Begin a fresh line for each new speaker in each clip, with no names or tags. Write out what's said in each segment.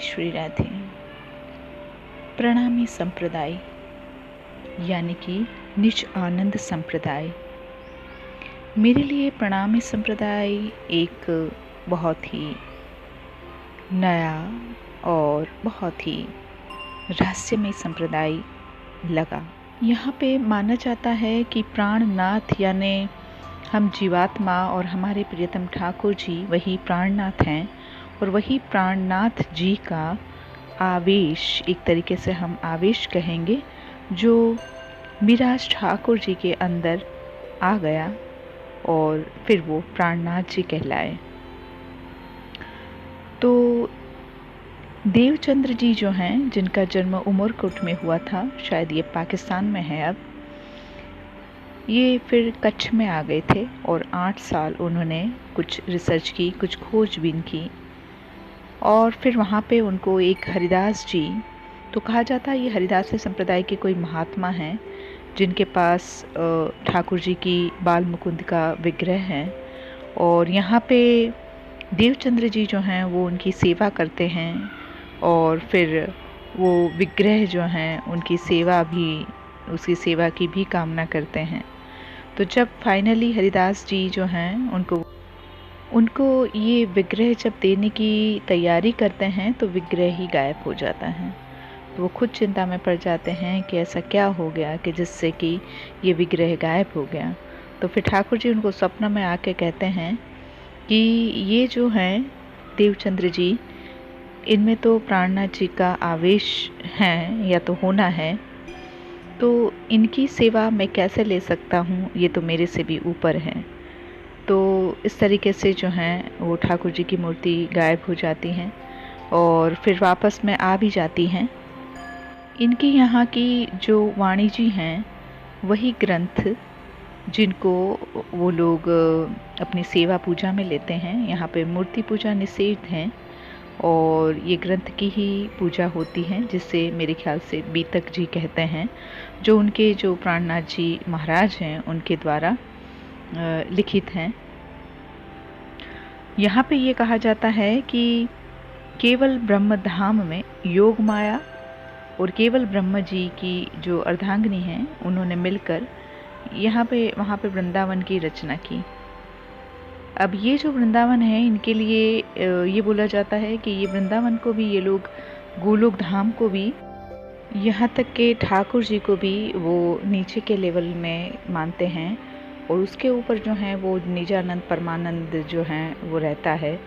श्री राधे। प्रणामी संप्रदाय यानी कि निज आनंद संप्रदाय। मेरे लिए प्रणामी संप्रदाय एक बहुत ही नया और बहुत ही रहस्यमय संप्रदाय लगा। यहाँ पे माना जाता है कि प्राणनाथ यानी हम जीवात्मा और हमारे प्रियतम ठाकुर जी वही प्राणनाथ हैं, और वही प्राणनाथ जी का आवेश, एक तरीके से हम आवेश कहेंगे, जो मिराज ठाकुर जी के अंदर आ गया और फिर वो प्राणनाथ जी कहलाए। तो देवचंद्र जी जो हैं, जिनका जन्म उमरकोट में हुआ था, शायद ये पाकिस्तान में है अब, ये फिर कच्छ में आ गए थे और 8 साल उन्होंने कुछ रिसर्च की, कुछ खोजबीन की, और फिर वहाँ पे उनको एक हरिदास जी, तो कहा जाता है ये हरिदासी संप्रदाय के कोई महात्मा हैं जिनके पास ठाकुर जी की बाल मुकुंद का विग्रह है, और यहाँ पे देवचंद्र जी जो हैं वो उनकी सेवा करते हैं, और फिर वो विग्रह जो हैं उनकी सेवा भी, उसकी सेवा की भी कामना करते हैं। तो जब फाइनली हरिदास जी जो हैं उनको ये विग्रह जब देने की तैयारी करते हैं तो विग्रह ही गायब हो जाता है। तो वो खुद चिंता में पड़ जाते हैं कि ऐसा क्या हो गया कि जिससे कि ये विग्रह गायब हो गया। तो फिर ठाकुर जी उनको स्वप्न में आके कहते हैं कि ये जो हैं देवचंद्र जी, इनमें तो प्राणनाथ जी का आवेश है या तो होना है, तो इनकी सेवा मैं कैसे ले सकता हूँ, ये तो मेरे से भी ऊपर है। तो इस तरीके से जो हैं वो ठाकुर जी की मूर्ति गायब हो जाती हैं और फिर वापस में आ भी जाती हैं। इनकी यहाँ की जो वाणी जी हैं वही ग्रंथ जिनको वो लोग अपनी सेवा पूजा में लेते हैं। यहाँ पे मूर्ति पूजा निषेध है और ये ग्रंथ की ही पूजा होती है, जिससे मेरे ख्याल से बीतक जी कहते हैं, जो उनके जो प्राणनाथ जी महाराज हैं उनके द्वारा लिखित हैं। यहाँ पे ये कहा जाता है कि केवल ब्रह्म धाम में योग माया और केवल ब्रह्म जी की जो अर्धांगिनी हैं उन्होंने मिलकर यहाँ पे वहाँ पे वृंदावन की रचना की। अब ये जो वृंदावन है, इनके लिए ये बोला जाता है कि ये वृंदावन को भी ये लोग गोलोक धाम को भी, यहाँ तक के ठाकुर जी को भी वो नीचे के लेवल में मानते हैं, और उसके ऊपर जो है वो निजानंद परमानंद जो हैं वो रहता है,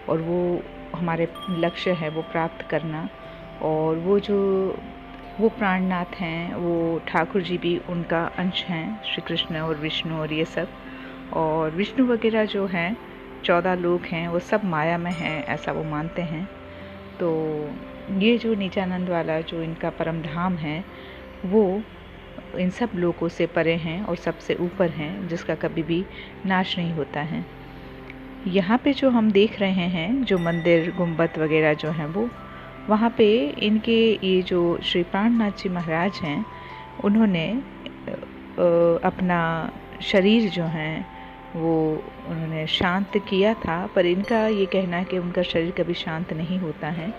और वो हमारे लक्ष्य है वो प्राप्त करना। और वो प्राणनाथ हैं, वो ठाकुर जी भी उनका अंश हैं, श्री कृष्ण और विष्णु और ये सब, और विष्णु वगैरह जो हैं 14 लोग हैं वो सब माया में हैं, ऐसा वो मानते हैं। तो ये जो निजानंद वाला जो इनका परम धाम है वो इन सब लोगों से परे हैं और सबसे ऊपर हैं, जिसका कभी भी नाश नहीं होता है। यहाँ पे जो हम देख रहे हैं जो मंदिर गुंबद वगैरह जो हैं वो, वहाँ पे इनके ये जो श्री प्राणनाथ जी महाराज हैं उन्होंने अपना शरीर जो हैं वो उन्होंने शांत किया था, पर इनका ये कहना है कि उनका शरीर कभी शांत नहीं होता है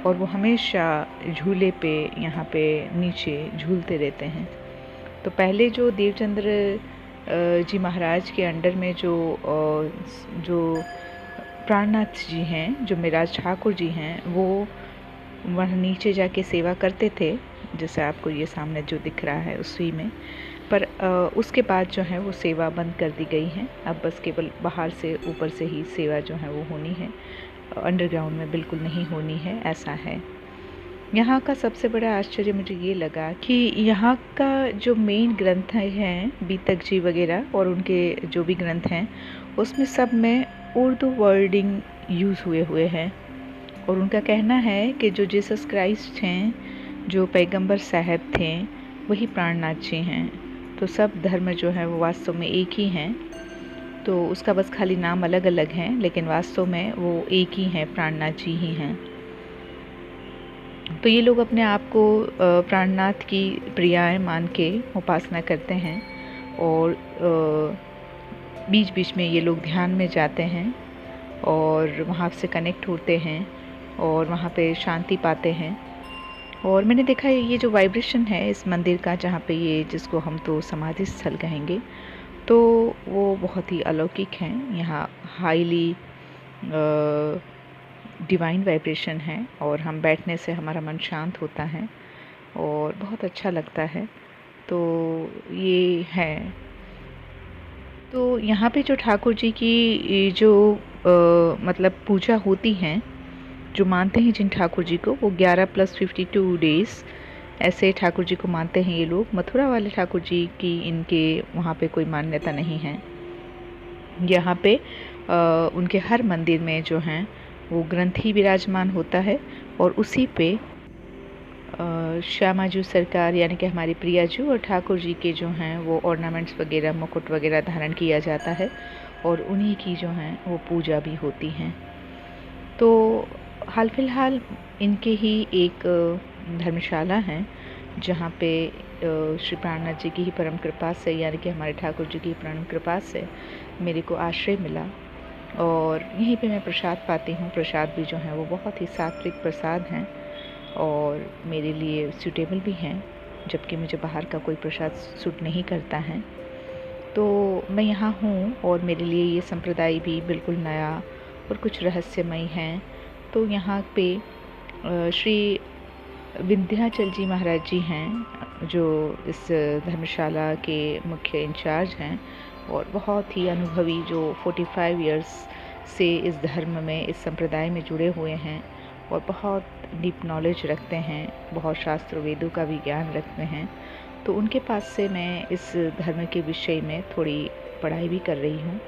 और वो हमेशा झूले पे यहाँ पे नीचे झूलते रहते हैं। तो पहले जो देवचंद्र जी महाराज के अंडर में जो प्राणनाथ जी हैं, जो मिराज ठाकुर जी हैं, वो वहाँ नीचे जाके सेवा करते थे, जैसे आपको ये सामने जो दिख रहा है उसी में। पर उसके बाद जो है वो सेवा बंद कर दी गई है। अब बस केवल बाहर से ऊपर से ही सेवा जो है वो होनी है, अंडरग्राउंड में बिल्कुल नहीं होनी है, ऐसा है। यहाँ का सबसे बड़ा आश्चर्य मुझे ये लगा कि यहाँ का जो मेन ग्रंथ हैं बीतक जी वगैरह और उनके जो भी ग्रंथ हैं उसमें सब में उर्दू वर्डिंग यूज़ हुए हैं, और उनका कहना है कि जो जीसस क्राइस्ट हैं, जो पैगंबर साहब थे, वही प्राणनाथ जी हैं। तो सब धर्म जो है वो वास्तव में एक ही हैं, तो उसका बस खाली नाम अलग अलग हैं, लेकिन वास्तव में वो एक ही हैं, प्राणनाथ जी ही हैं। तो ये लोग अपने आप को प्राणनाथ की प्रियाएं मान के उपासना करते हैं, और बीच बीच में ये लोग ध्यान में जाते हैं और वहाँ से कनेक्ट होते हैं और वहाँ पे शांति पाते हैं। और मैंने देखा है ये जो वाइब्रेशन है इस मंदिर का, जहाँ पे ये जिसको हम तो समाधि स्थल कहेंगे, तो वो बहुत ही अलौकिक हैं। यहाँ हाईली डिवाइन वाइब्रेशन है और हम बैठने से हमारा मन शांत होता है और बहुत अच्छा लगता है। तो ये है। तो यहाँ पे जो ठाकुर जी की जो मतलब पूजा होती हैं, जो मानते हैं जिन ठाकुर जी को, वो 11 + 52 डेज़ ऐसे ठाकुर जी को मानते हैं ये लोग। मथुरा वाले ठाकुर जी की इनके वहाँ पे कोई मान्यता नहीं है। यहाँ पे उनके हर मंदिर में जो हैं वो ग्रंथ ही विराजमान होता है और उसी पे श्यामाजू सरकार यानी कि हमारी प्रियाजू और ठाकुर जी के जो हैं वो ऑर्नामेंट्स वगैरह, मुकुट वगैरह धारण किया जाता है और उन्हीं की जो हैं वो पूजा भी होती हैं। तो हाल फिलहाल इनके ही एक धर्मशाला है जहाँ पे श्री प्राणनाथ जी की ही परम कृपा से यानी कि हमारे ठाकुर जी की परम कृपा से मेरे को आश्रय मिला और यहीं पे मैं प्रसाद पाती हूँ। प्रसाद भी जो है वो बहुत ही सात्विक प्रसाद हैं और मेरे लिए सूटेबल भी हैं, जबकि मुझे बाहर का कोई प्रसाद सूट नहीं करता है। तो मैं यहाँ हूँ और मेरे लिए ये संप्रदाय भी बिल्कुल नया और कुछ रहस्यमय हैं। तो यहाँ पे श्री विंध्याचल जी महाराज जी हैं जो इस धर्मशाला के मुख्य इंचार्ज हैं और बहुत ही अनुभवी, जो 45 इयर्स से इस धर्म में, इस संप्रदाय में जुड़े हुए हैं और बहुत डीप नॉलेज रखते हैं, बहुत शास्त्र वेदों का भी ज्ञान रखते हैं। तो उनके पास से मैं इस धर्म के विषय में थोड़ी पढ़ाई भी कर रही हूँ।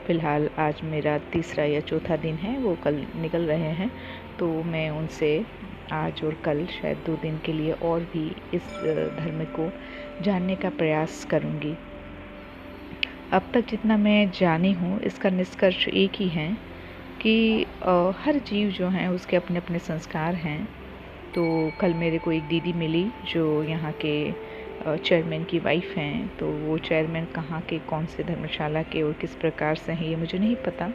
फ़िलहाल आज मेरा तीसरा या चौथा दिन है, वो कल निकल रहे हैं। तो मैं उनसे आज और कल शायद 2 दिन के लिए और भी इस धर्म को जानने का प्रयास करूँगी। अब तक जितना मैं जानी हूँ इसका निष्कर्ष एक ही है कि हर जीव जो हैं उसके अपने अपने संस्कार हैं। तो कल मेरे को एक दीदी मिली जो यहाँ के चेयरमैन की वाइफ हैं। तो वो चेयरमैन कहाँ के, कौन से धर्मशाला के और किस प्रकार से हैं ये मुझे नहीं पता,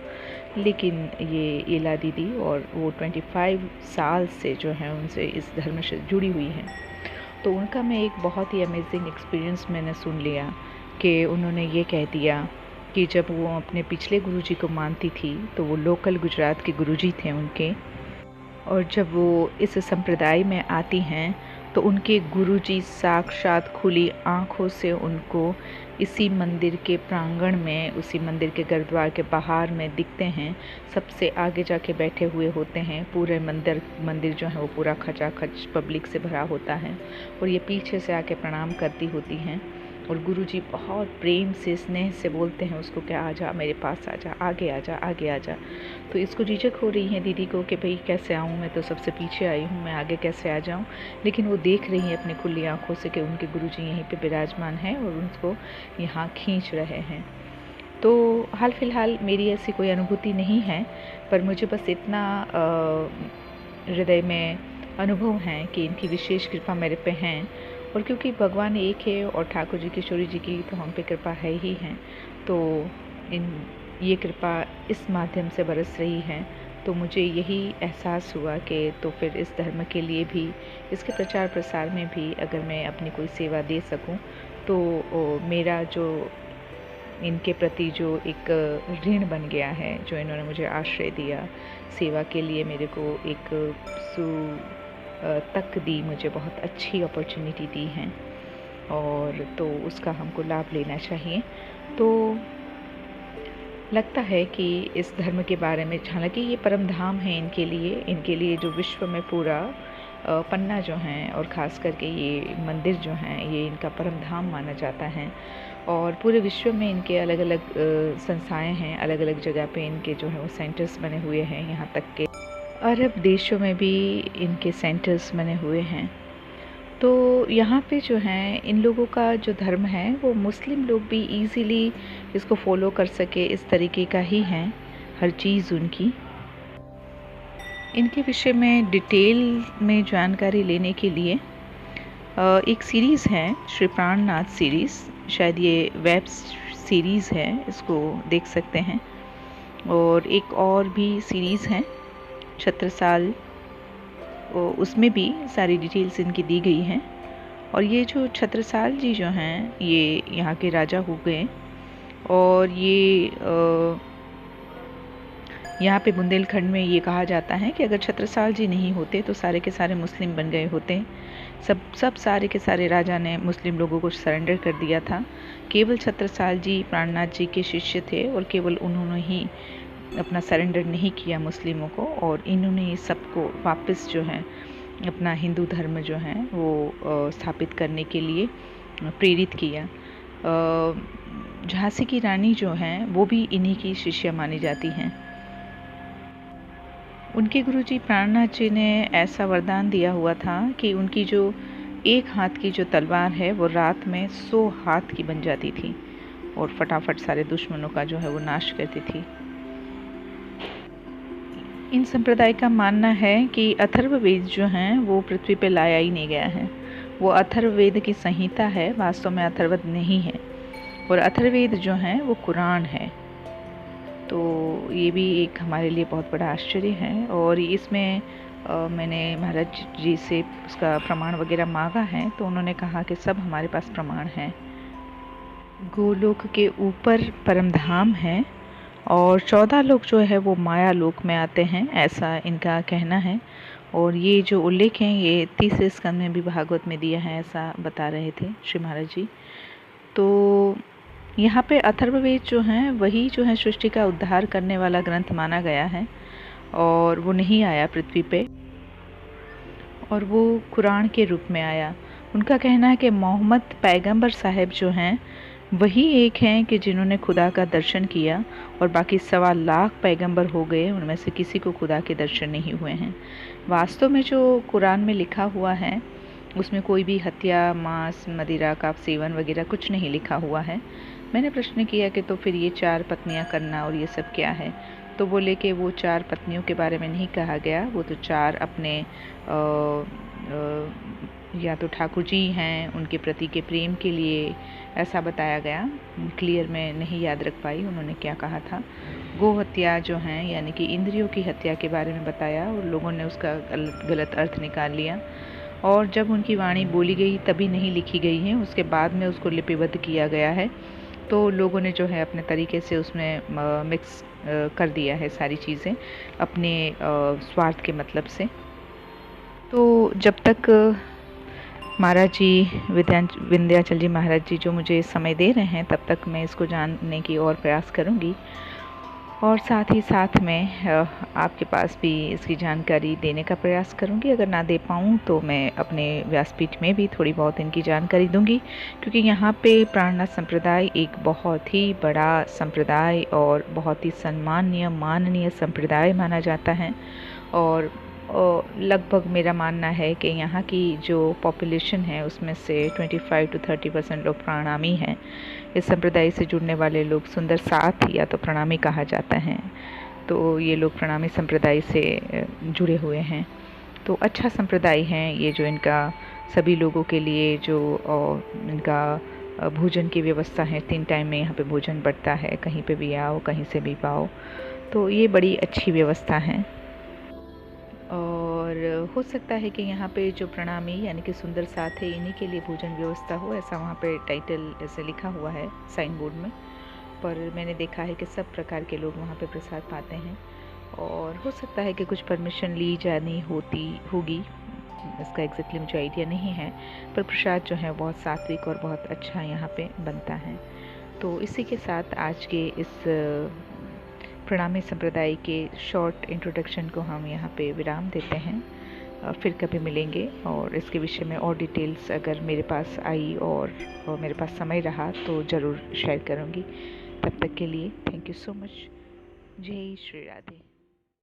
लेकिन ये इला दीदी और वो 25 साल से जो है उनसे इस धर्म से जुड़ी हुई हैं। तो उनका मैं एक बहुत ही अमेजिंग एक्सपीरियंस मैंने सुन लिया कि उन्होंने ये कह दिया कि जब वो अपने पिछले गुरुजी को मानती थी तो वो लोकल गुजरात के गुरुजी थे उनके, और जब वो इस संप्रदाय में आती हैं तो उनके गुरुजी साक्षात खुली आँखों से उनको इसी मंदिर के प्रांगण में, उसी मंदिर के गर्भद्वार के बाहर में दिखते हैं। सबसे आगे जाके बैठे हुए होते हैं। पूरे मंदिर जो है वो पूरा खचाखच पब्लिक से भरा होता है और ये पीछे से आके प्रणाम करती होती हैं और गुरुजी बहुत प्रेम से, स्नेह से बोलते हैं उसको कि आजा मेरे पास, आजा, आगे आजा, आगे आजा। तो इसको झिझक हो रही है दीदी को कि भाई कैसे आऊँ, मैं तो सबसे पीछे आई हूँ, मैं आगे कैसे आ जाऊँ। लेकिन वो देख रही है अपनी खुली आँखों से कि उनके गुरुजी यहीं पे विराजमान हैं और उनको यहाँ खींच रहे हैं। तो हाल फिलहाल मेरी ऐसी कोई अनुभूति नहीं है, पर मुझे बस इतना हृदय में अनुभव है कि इनकी विशेष कृपा मेरे पे हैं। और क्योंकि भगवान एक है और ठाकुर जी, किशोरी जी की तो हम पे कृपा है ही है, तो ये कृपा इस माध्यम से बरस रही है। तो मुझे यही एहसास हुआ कि तो फिर इस धर्म के लिए भी, इसके प्रचार प्रसार में भी अगर मैं अपनी कोई सेवा दे सकूं, तो मेरा जो इनके प्रति जो एक ऋण बन गया है, जो इन्होंने मुझे आश्रय दिया सेवा के लिए, मेरे को एक तक दी, मुझे बहुत अच्छी अपॉर्चुनिटी दी है और तो उसका हमको लाभ लेना चाहिए। तो लगता है कि इस धर्म के बारे में, हालांकि ये परम धाम है इनके लिए जो विश्व में पूरा पन्ना जो हैं और ख़ास करके ये मंदिर जो हैं ये इनका परम धाम माना जाता है। और पूरे विश्व में इनके अलग अलग संस्थाएँ हैं, अलग अलग जगह पे इनके जो है वो सेंटर्स बने हुए हैं, यहाँ तक के अरब देशों में भी इनके सेंटर्स बने हुए हैं। तो यहाँ पे जो है इन लोगों का जो धर्म है वो मुस्लिम लोग भी इजीली इसको फॉलो कर सके, इस तरीके का ही है हर चीज़ उनकी। इनके विषय में डिटेल में जानकारी लेने के लिए एक सीरीज़ है, श्री प्राणनाथ सीरीज़, शायद ये वेब सीरीज़ है, इसको देख सकते हैं। और एक और भी सीरीज़ है, छत्रसाल उसमें भी सारी डिटेल्स इनकी दी गई हैं। और ये जो छत्रसाल जी जो हैं ये यहाँ के राजा हो गए, और ये यहाँ पे बुंदेलखंड में ये कहा जाता है कि अगर छत्रसाल जी नहीं होते तो सारे के सारे मुस्लिम बन गए होते। सब सारे के सारे राजा ने मुस्लिम लोगों को सरेंडर कर दिया था। केवल छत्रसाल जी प्राणनाथ जी के शिष्य थे और केवल उन्होंने ही अपना सरेंडर नहीं किया मुस्लिमों को, और इन्होंने सबको वापस जो है अपना हिंदू धर्म जो है वो स्थापित करने के लिए प्रेरित किया। झांसी की रानी जो हैं वो भी इन्हीं की शिष्या मानी जाती हैं। उनके गुरुजी प्राणनाथ जी ने ऐसा वरदान दिया हुआ था कि उनकी जो एक हाथ की जो तलवार है वो रात में 100 हाथ की बन जाती थी और फटाफट सारे दुश्मनों का जो है वो नाश करती थी। इन संप्रदाय का मानना है कि अथर्ववेद जो हैं वो पृथ्वी पे लाया ही नहीं गया है। वो अथर्ववेद की संहिता है, वास्तव में अथर्ववेद नहीं है, और अथर्ववेद जो हैं वो कुरान है। तो ये भी एक हमारे लिए बहुत बड़ा आश्चर्य है। और इसमें मैंने महाराज जी से उसका प्रमाण वगैरह मांगा है, तो उन्होंने कहा कि सब हमारे पास प्रमाण हैं। गोलोक के ऊपर परमधाम है और 14 लोग जो है वो माया लोक में आते हैं, ऐसा इनका कहना है। और ये जो उल्लेख हैं ये 30वें स्कंद में भी भागवत में दिया है, ऐसा बता रहे थे श्री महाराज जी। तो यहाँ पे अथर्ववेद जो हैं वही जो है सृष्टि का उद्धार करने वाला ग्रंथ माना गया है, और वो नहीं आया पृथ्वी पे, और वो कुरान के रूप में आया। उनका कहना है कि मोहम्मद पैगंबर साहब जो हैं वही एक हैं कि जिन्होंने खुदा का दर्शन किया, और बाकी 1.25 लाख पैगंबर हो गए, उनमें से किसी को खुदा के दर्शन नहीं हुए हैं। वास्तव में जो कुरान में लिखा हुआ है उसमें कोई भी हत्या, मांस, मदिरा का सेवन वगैरह कुछ नहीं लिखा हुआ है। मैंने प्रश्न किया कि तो फिर ये 4 पत्नियां करना और ये सब क्या है, तो बोले कि वो 4 पत्नियों के बारे में नहीं कहा गया, वो तो 4 अपने या तो ठाकुर जी हैं उनके प्रति के प्रेम के लिए ऐसा बताया गया। क्लियर मैं नहीं याद रख पाई उन्होंने क्या कहा था। गो हत्या जो हैं यानी कि इंद्रियों की हत्या के बारे में बताया, और लोगों ने उसका गलत अर्थ निकाल लिया, और जब उनकी वाणी बोली गई तभी नहीं लिखी गई है, उसके बाद में उसको लिपिबद्ध किया गया है। तो लोगों ने जो है अपने तरीके से उसमें मिक्स कर दिया है सारी चीज़ें अपने स्वार्थ के मतलब से। तो जब तक महाराज जी विंध्याचल जी महाराज जी जो मुझे समय दे रहे हैं तब तक मैं इसको जानने की और प्रयास करूंगी, और साथ ही साथ में आपके पास भी इसकी जानकारी देने का प्रयास करूंगी। अगर ना दे पाऊँ तो मैं अपने व्यासपीठ में भी थोड़ी बहुत इनकी जानकारी दूंगी, क्योंकि यहाँ पे प्राणनाथ संप्रदाय एक बहुत ही बड़ा संप्रदाय और बहुत ही सम्माननीय माननीय संप्रदाय माना जाता है। और लगभग मेरा मानना है कि यहाँ की जो पॉपुलेशन है उसमें से 25 to 30% लोग प्रणामी हैं। इस संप्रदाय से जुड़ने वाले लोग सुंदर साथ या तो प्रणामी कहा जाता है, तो ये लोग प्रणामी संप्रदाय से जुड़े हुए हैं। तो अच्छा संप्रदाय है ये, जो इनका सभी लोगों के लिए जो इनका भोजन की व्यवस्था है, 3 टाइम में यहाँ पे भोजन बढ़ता है, कहीं पे भी आओ कहीं से भी पाओ, तो ये बड़ी अच्छी व्यवस्था है। और हो सकता है कि यहाँ पे जो प्रणामी यानी कि सुंदर साथ है इन्हीं के लिए भोजन व्यवस्था हो, ऐसा वहाँ पे टाइटल ऐसे लिखा हुआ है साइन बोर्ड में, पर मैंने देखा है कि सब प्रकार के लोग वहाँ पे प्रसाद पाते हैं। और हो सकता है कि कुछ परमिशन ली जानी होगी, इसका एग्जैक्टली मुझे आइडिया नहीं है, पर प्रसाद जो है बहुत सात्विक और बहुत अच्छा यहाँ पे बनता है। तो इसी के साथ आज के इस प्रणामी संप्रदाय के शॉर्ट इंट्रोडक्शन को हम यहाँ पे विराम देते हैं। फिर कभी मिलेंगे और इसके विषय में और डिटेल्स अगर मेरे पास आई और मेरे पास समय रहा तो ज़रूर शेयर करूँगी। तब तक के लिए थैंक यू सो मच। जय श्री राधे।